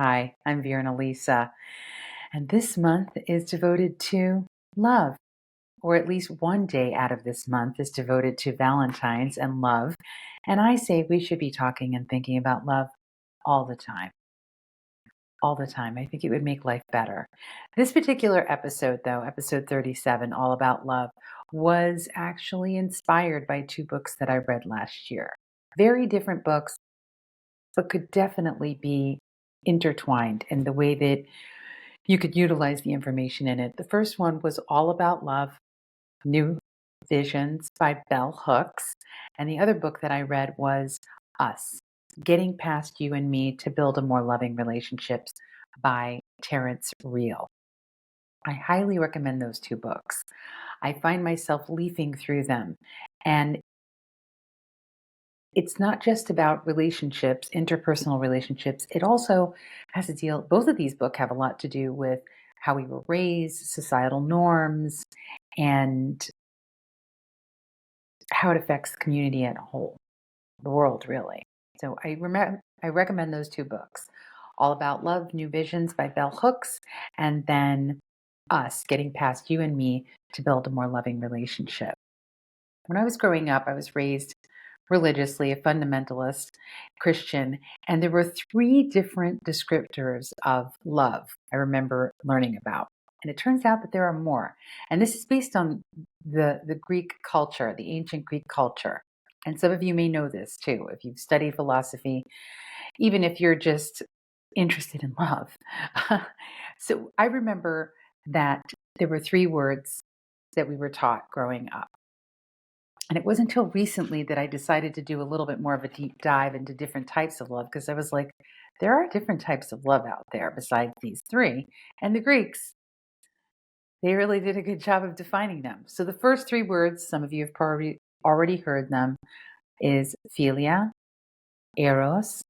Hi, I'm Vera Lisa, and this month is devoted to love, or at least one day out of this month is devoted to Valentine's and love. And I say we should be talking and thinking about love all the time. All the time. I think it would make life better. This particular episode, though, episode 37, All About Love, was actually inspired by two books that I read last year. Very different books, but could definitely be intertwined in the way that you could utilize the information in it. The first one was All About Love, New Visions by Bell Hooks. And the other book that I read was Us, Getting Past You and Me to Build a More Loving Relationships by Terrence Real. I highly recommend those two books. I find myself leafing through them. And it's not just about relationships, interpersonal relationships. It also has to deal, both of these books have a lot to do with how we were raised, societal norms, and how it affects the community as a whole, the world, really. So I recommend those two books, All About Love, New Visions by Bell Hooks, and then Us, Getting Past You and Me to Build a More Loving Relationship. When I was growing up, I was raised religiously, a fundamentalist Christian, and there were three different descriptors of love I remember learning about. And it turns out that there are more. And this is based on the Greek culture, the ancient Greek culture. And some of you may know this too, if you've studied philosophy, even if you're just interested in love. So I remember that there were three words that we were taught growing up. And it wasn't until recently that I decided to do a little bit more of a deep dive into different types of love, because I was like, there are different types of love out there besides these three. And the Greeks, they really did a good job of defining them. So the first three words, some of you have probably already heard them, is Philia, Eros,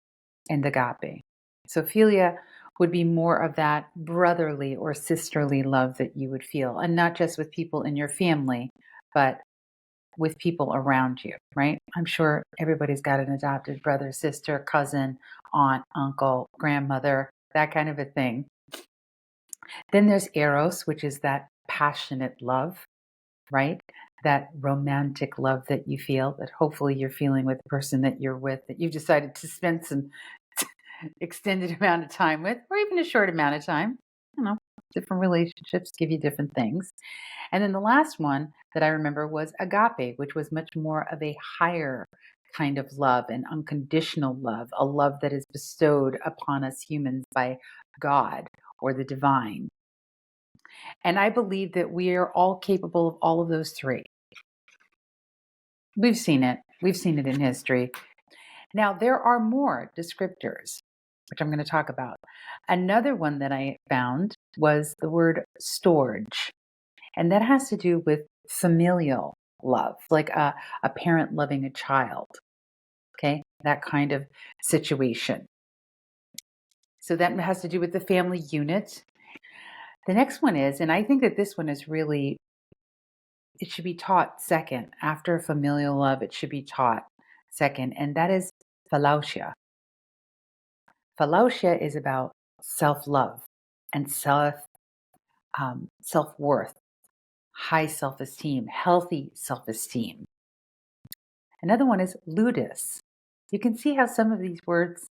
and Agape. So Philia would be more of that brotherly or sisterly love that you would feel, and not just with people in your family, but with people around you, right? I'm sure everybody's got an adopted brother, sister, cousin, aunt, uncle, grandmother, that kind of a thing. Then there's Eros, which is that passionate love, right? That romantic love that you feel, that hopefully you're feeling with the person that you're with, that you've decided to spend some extended amount of time with, or even a short amount of time. Different relationships give you different things. And then the last one that I remember was agape, which was much more of a higher kind of love, an unconditional love, a love that is bestowed upon us humans by God or the divine. And I believe that we are all capable of all of those three. We've seen it. We've seen it in history. Now, there are more descriptors, which I'm going to talk about. Another one that I found was the word storge. And that has to do with familial love, like a parent loving a child. Okay, that kind of situation. So that has to do with the family unit. The next one is, and I think that this one is really, it should be taught second. After familial love, it should be taught second, and that is philautia. Philautia is about self-love and self-worth, high self-esteem, healthy self-esteem. Another one is ludus. You can see how some of these words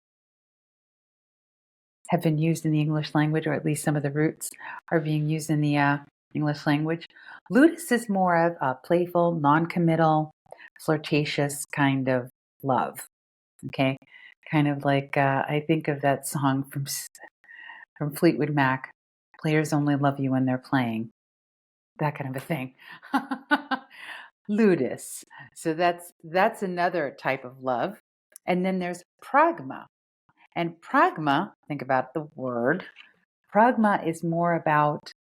have been used in the English language, or at least some of the roots are being used in the English language. Ludus is more of a playful, non-committal, flirtatious kind of love. Okay, kind of like I think of that song from Fleetwood Mac, "Players only love you when they're playing." That kind of a thing. Ludus. So that's another type of love. And then there's pragma. And pragma, think about the word. Pragma is more about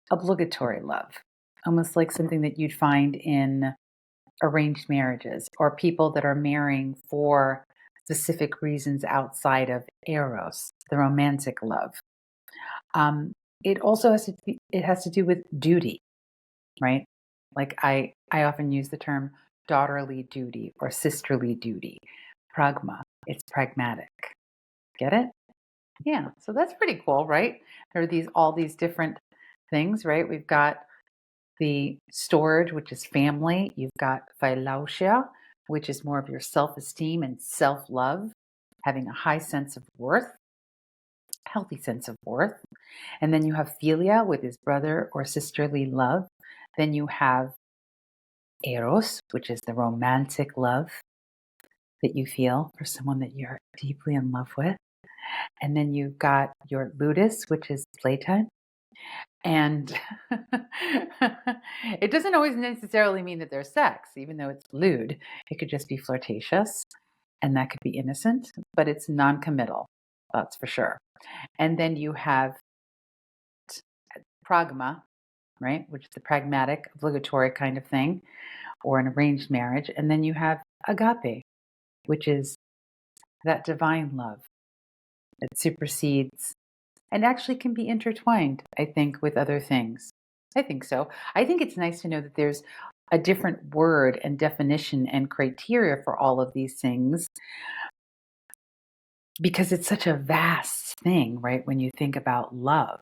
obligatory love, almost like something that you'd find in arranged marriages or people that are marrying for specific reasons outside of eros, the romantic love. It also has to do with duty, right? Like I often use the term daughterly duty or sisterly duty. Pragma, it's pragmatic. Get it? Yeah. So that's pretty cool, right? There are all these different things, right? We've got the storage, which is family. You've got philautia, which is more of your self-esteem and self-love, having a high sense of worth, healthy sense of worth. And then you have philia, with his brother or sisterly love. Then you have eros, which is the romantic love that you feel for someone that you're deeply in love with. And then you've got your ludus, which is playtime. And it doesn't always necessarily mean that there's sex, even though it's lewd. It could just be flirtatious, and that could be innocent, but it's non-committal, that's for sure. And then you have pragma, right, which is the pragmatic, obligatory kind of thing, or an arranged marriage. And then you have agape, which is that divine love that supersedes and actually can be intertwined, I think, with other things. I think so. I think it's nice to know that there's a different word and definition and criteria for all of these things because it's such a vast thing, right? When you think about love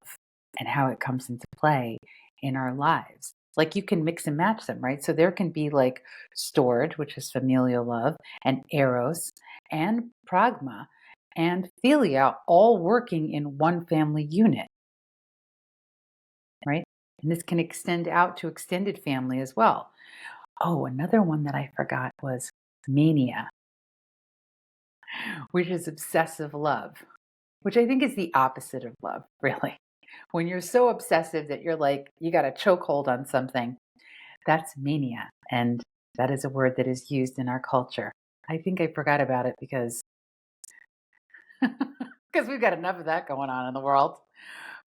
and how it comes into play in our lives. Like you can mix and match them, right? So there can be like storage, which is familial love, and eros, and pragma, and philia all working in one family unit, right? And this can extend out to extended family as well. Oh, another one that I forgot was mania, which is obsessive love, which I think is the opposite of love, really. When you're so obsessive that you're like, you got a chokehold on something, that's mania. And that is a word that is used in our culture. I think I forgot about it because we've got enough of that going on in the world.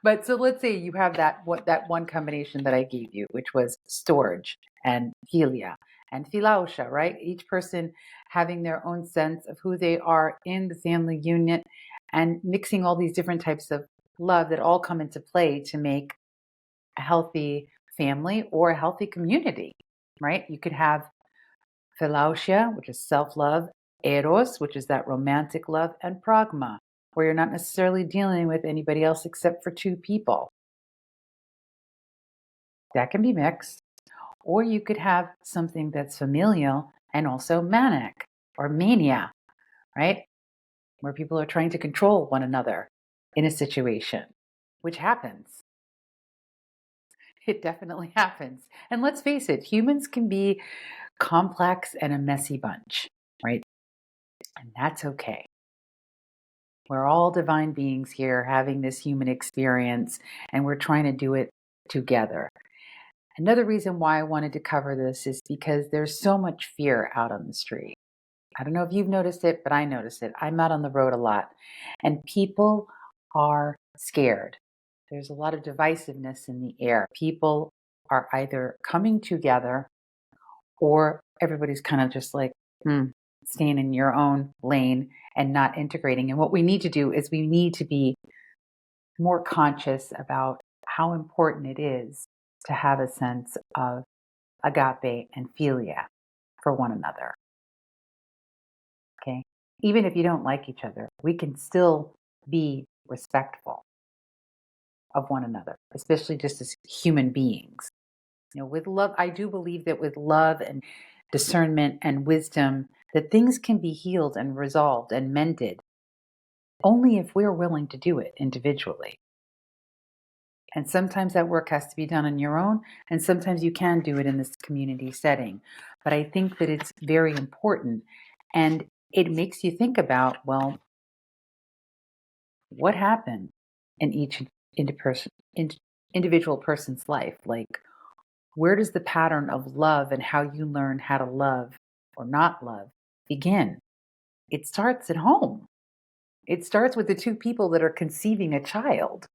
But so let's say you have that one combination that I gave you, which was storage and philia and philautia, right? Each person having their own sense of who they are in the family unit and mixing all these different types of love that all come into play to make a healthy family or a healthy community, right? You could have philautia, which is self-love, eros, which is that romantic love, and pragma, where you're not necessarily dealing with anybody else except for two people. That can be mixed. Or you could have something that's familial and also manic or mania, right? Where people are trying to control one another in a situation, which happens. It definitely happens. And let's face it, humans can be complex and a messy bunch, right? And that's okay. We're all divine beings here having this human experience, and we're trying to do it together. Another reason why I wanted to cover this is because there's so much fear out on the street. I don't know if you've noticed it, but I noticed it. I'm out on the road a lot, and people are scared. There's a lot of divisiveness in the air. People are either coming together or everybody's kind of just like, staying in your own lane and not integrating. And what we need to do is we need to be more conscious about how important it is to have a sense of agape and philia for one another. Okay. Even if you don't like each other, we can still be respectful of one another, especially just as human beings. With love, I do believe that with love and discernment and wisdom, that things can be healed and resolved and mended only if we're willing to do it individually. And sometimes that work has to be done on your own, and sometimes you can do it in this community setting. But I think that it's very important, and it makes you think about, well, what happened in each individual person's life? Like, where does the pattern of love and how you learn how to love or not love begin? It starts at home. It starts with the two people that are conceiving a child,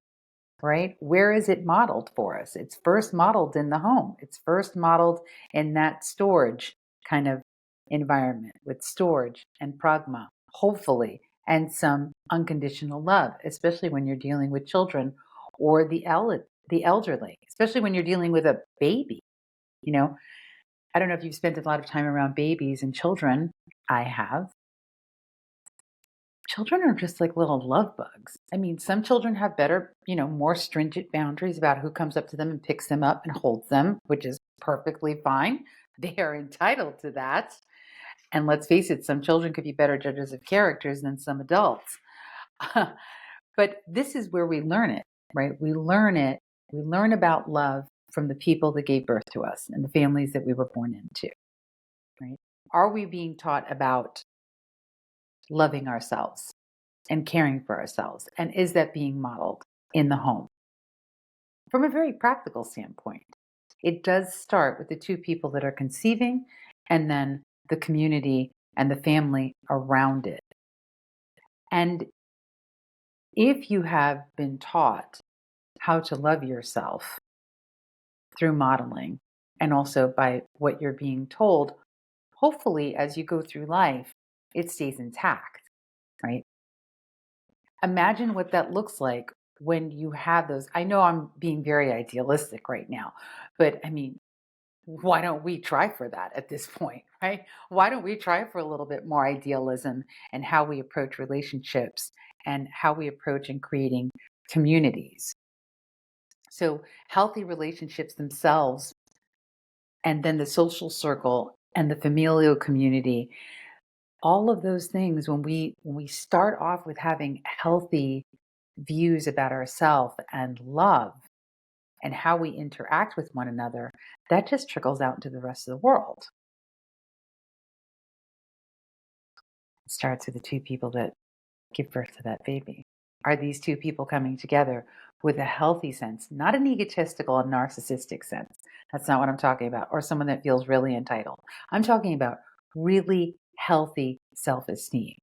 right? Where is it modeled for us? It's first modeled in the home. It's first modeled in that storage kind of environment with storage and pragma, hopefully, and some unconditional love, especially when you're dealing with children or the elderly, especially when you're dealing with a baby. You know, I don't know if you've spent a lot of time around babies and children. I have. Children are just like little love bugs. I mean, some children have better, more stringent boundaries about who comes up to them and picks them up and holds them, which is perfectly fine. They are entitled to that. And let's face it, some children could be better judges of characters than some adults. But this is where we learn it, right? We learn it. We learn about love from the people that gave birth to us and the families that we were born into, right? Are we being taught about loving ourselves and caring for ourselves? And is that being modeled in the home? From a very practical standpoint, it does start with the two people that are conceiving and then the community and the family around it. And if you have been taught how to love yourself through modeling and also by what you're being told, hopefully as you go through life, it stays intact, right? Imagine what that looks like when you have those. I know I'm being very idealistic right now, but I mean, why don't we try for that at this point, right? Why don't we try for a little bit more idealism and how we approach relationships and how we approach and creating communities? So, healthy relationships themselves, and then the social circle and the familial community, all of those things, when we start off with having healthy views about ourselves and love and how we interact with one another, that just trickles out into the rest of the world. It starts with the two people that give birth to that baby. Are these two people coming together with a healthy sense, not an egotistical and narcissistic sense? That's not what I'm talking about, or someone that feels really entitled. I'm talking about really healthy self esteem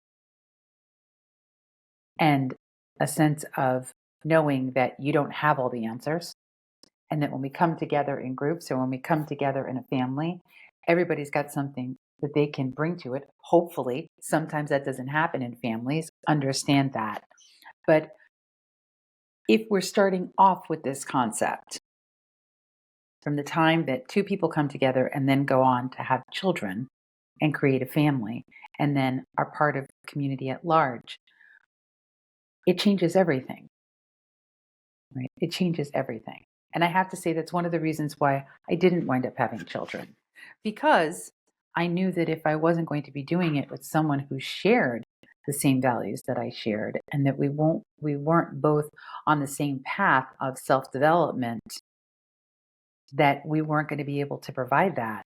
and a sense of knowing that you don't have all the answers. And that when we come together in groups or when we come together in a family, everybody's got something that they can bring to it. Hopefully, sometimes that doesn't happen in families. Understand that. But if we're starting off with this concept from the time that two people come together and then go on to have children and create a family and then are part of the community at large, it changes everything, right? It changes everything. And I have to say that's one of the reasons why I didn't wind up having children, because I knew that if I wasn't going to be doing it with someone who shared the same values that I shared and that we weren't both on the same path of self-development, that we weren't going to be able to provide that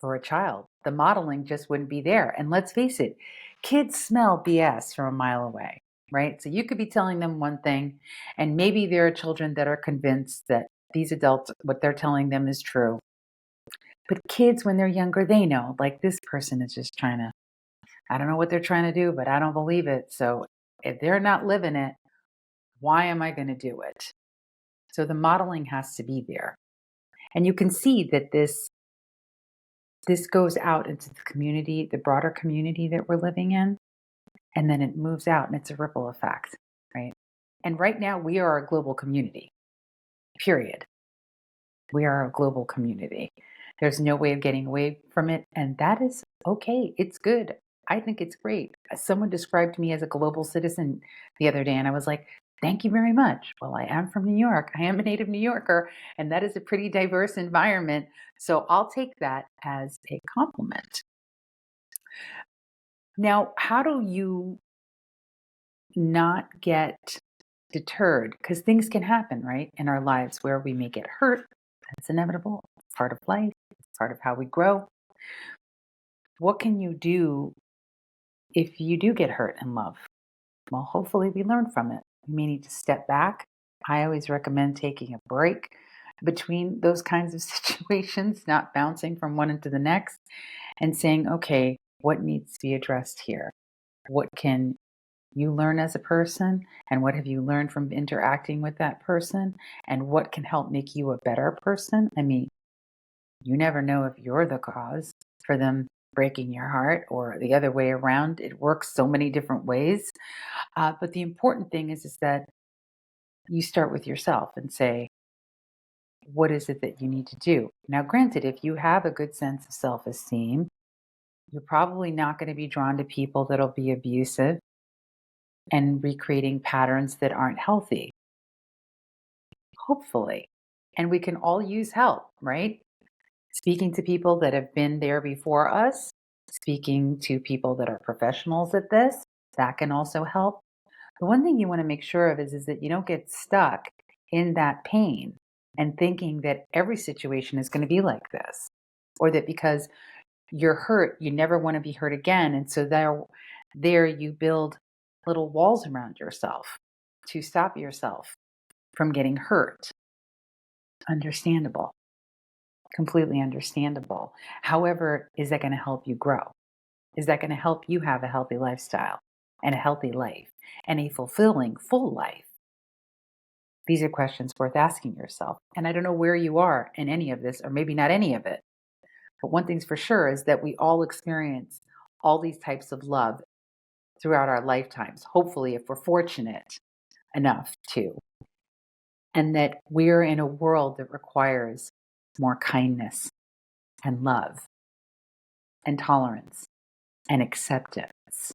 for a child. The modeling just wouldn't be there. And let's face it, kids smell BS from a mile away, right? So you could be telling them one thing, and maybe there are children that are convinced that these adults, what they're telling them is true. But kids, when they're younger, they know, like, this person is just trying to, I don't know what they're trying to do, but I don't believe it. So if they're not living it, why am I going to do it? So the modeling has to be there. And you can see that this goes out into the community, the broader community that we're living in, and then it moves out and it's a ripple effect, right? And right now we are a global community, period. We are a global community. There's no way of getting away from it, and that is okay. It's good. I think it's great. Someone described me as a global citizen the other day, and I was like, thank you very much. Well, I am from New York. I am a native New Yorker, and that is a pretty diverse environment. So I'll take that as a compliment. Now, how do you not get deterred? Because things can happen, right, in our lives where we may get hurt. That's inevitable. It's part of life. It's part of how we grow. What can you do if you do get hurt in love? Well, hopefully we learn from it. We may need to step back. I always recommend taking a break between those kinds of situations, not bouncing from one into the next, and saying, okay, what needs to be addressed here? What can you learn as a person? And what have you learned from interacting with that person? And what can help make you a better person? I mean, you never know if you're the cause for them breaking your heart or the other way around. It works so many different ways. But the important thing is that you start with yourself and say, what is it that you need to do? Now, granted, if you have a good sense of self esteem, you're probably not going to be drawn to people that'll be abusive and recreating patterns that aren't healthy, hopefully. And we can all use help, right? Speaking to people that have been there before us, speaking to people that are professionals at this, that can also help. The one thing you want to make sure of is that you don't get stuck in that pain and thinking that every situation is going to be like this, or that because you're hurt, you never want to be hurt again. And so there you build little walls around yourself to stop yourself from getting hurt. Understandable, completely understandable. However, is that going to help you grow? Is that going to help you have a healthy lifestyle and a healthy life and a fulfilling, full life? These are questions worth asking yourself. And I don't know where you are in any of this, or maybe not any of it. But one thing's for sure is that we all experience all these types of love throughout our lifetimes, hopefully, if we're fortunate enough to. And that we're in a world that requires more kindness and love and tolerance and acceptance,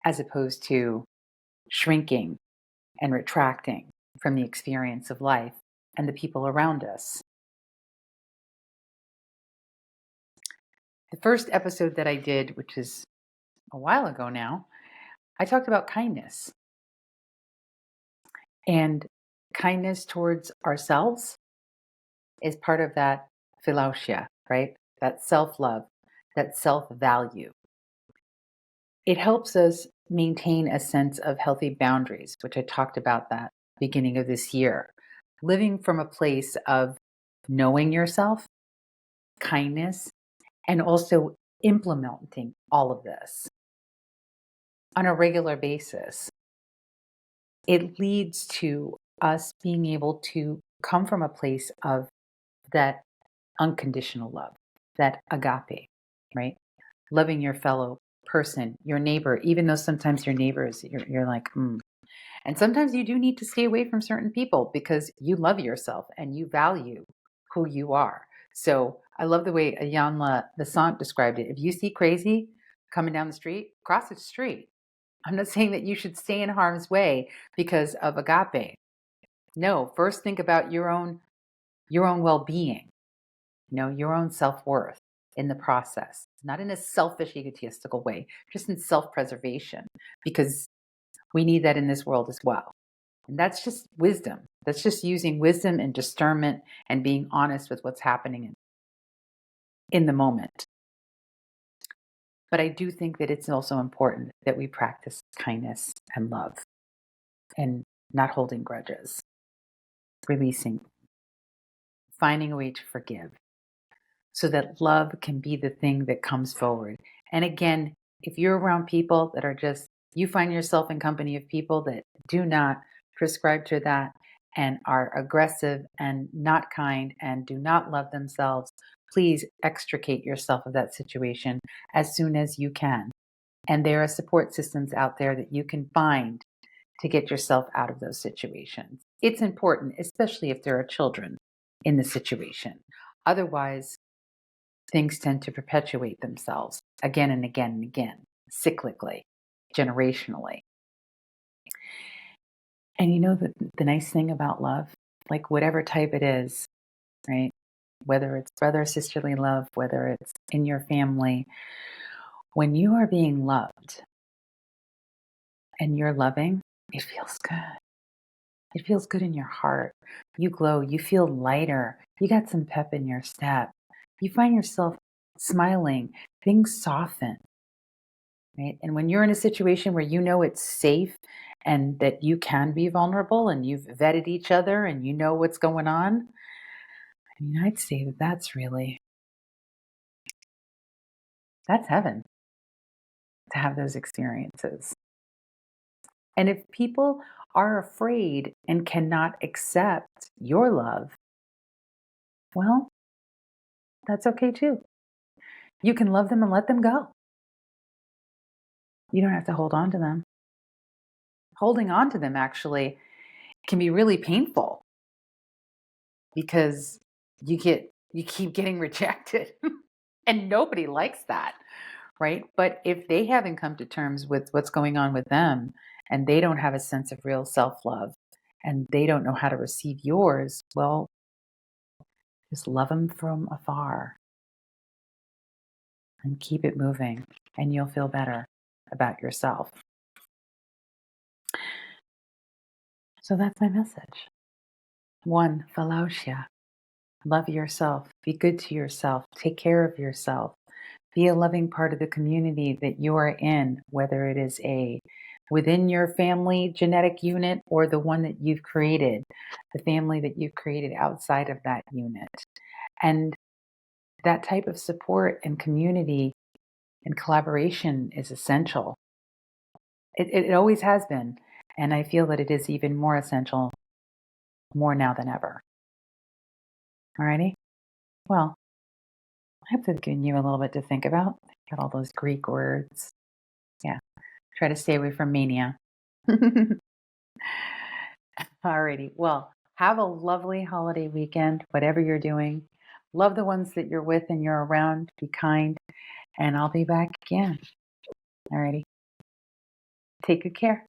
as opposed to shrinking and retracting from the experience of life and the people around us. The first episode that I did, which is a while ago now, I talked about kindness and kindness towards ourselves is part of that philosia, right? That self-love, that self-value. It helps us maintain a sense of healthy boundaries, which I talked about that beginning of this year. Living from a place of knowing yourself, kindness, and also implementing all of this on a regular basis. It leads to us being able to come from a place of that unconditional love, that agape, right? Loving your fellow person, your neighbor, even though sometimes your neighbors, you're like, mm. And sometimes you do need to stay away from certain people because you love yourself and you value who you are. So I love the way Ayanla Besant described it. If you see crazy coming down the street, cross the street. I'm not saying that you should stay in harm's way because of agape. No, first think about your own well-being, your own self-worth in the process, not in a selfish, egotistical way, just in self-preservation, because we need that in this world as well. And that's just wisdom. That's just using wisdom and discernment and being honest with what's happening in the moment. But I do think that it's also important that we practice kindness and love and not holding grudges, releasing, finding a way to forgive so that love can be the thing that comes forward. And again, if you're around people that are just, you find yourself in company of people that do not prescribe to that and are aggressive and not kind and do not love themselves, please extricate yourself of that situation as soon as you can. And there are support systems out there that you can find to get yourself out of those situations. It's important, especially if there are children in the situation. Otherwise, things tend to perpetuate themselves again and again and again, cyclically, generationally. And the nice thing about love, like whatever type it is, right? Whether it's brother, sisterly love, whether it's in your family, when you are being loved and you're loving, it feels good. It feels good in your heart. You glow, you feel lighter, you got some pep in your step. You find yourself smiling, things soften, right? And when you're in a situation where you know it's safe and that you can be vulnerable and you've vetted each other and you know what's going on, I'd say that that's heaven to have those experiences. And if people are afraid and cannot accept your love, well, that's okay too. You can love them and let them go. You don't have to hold on to them. Holding on to them actually can be really painful because you keep getting rejected. And nobody likes that, right? But if they haven't come to terms with what's going on with them and they don't have a sense of real self-love and they don't know how to receive yours, well, just love them from afar and keep it moving, and you'll feel better about yourself. So that's my message. One, Philia. Love yourself. Be good to yourself. Take care of yourself. Be a loving part of the community that you are in, whether it is within your family genetic unit or the one that you've created, the family that you've created outside of that unit. And that type of support and community and collaboration is essential. It always has been. And I feel that it is even more essential more now than ever. Alrighty? Well, I hope that's given you a little bit to think about. Got all those Greek words. Yeah. Try to stay away from mania. Alrighty. Well, have a lovely holiday weekend, whatever you're doing. Love the ones that you're with and you're around. Be kind. And I'll be back again. Alrighty. Take good care.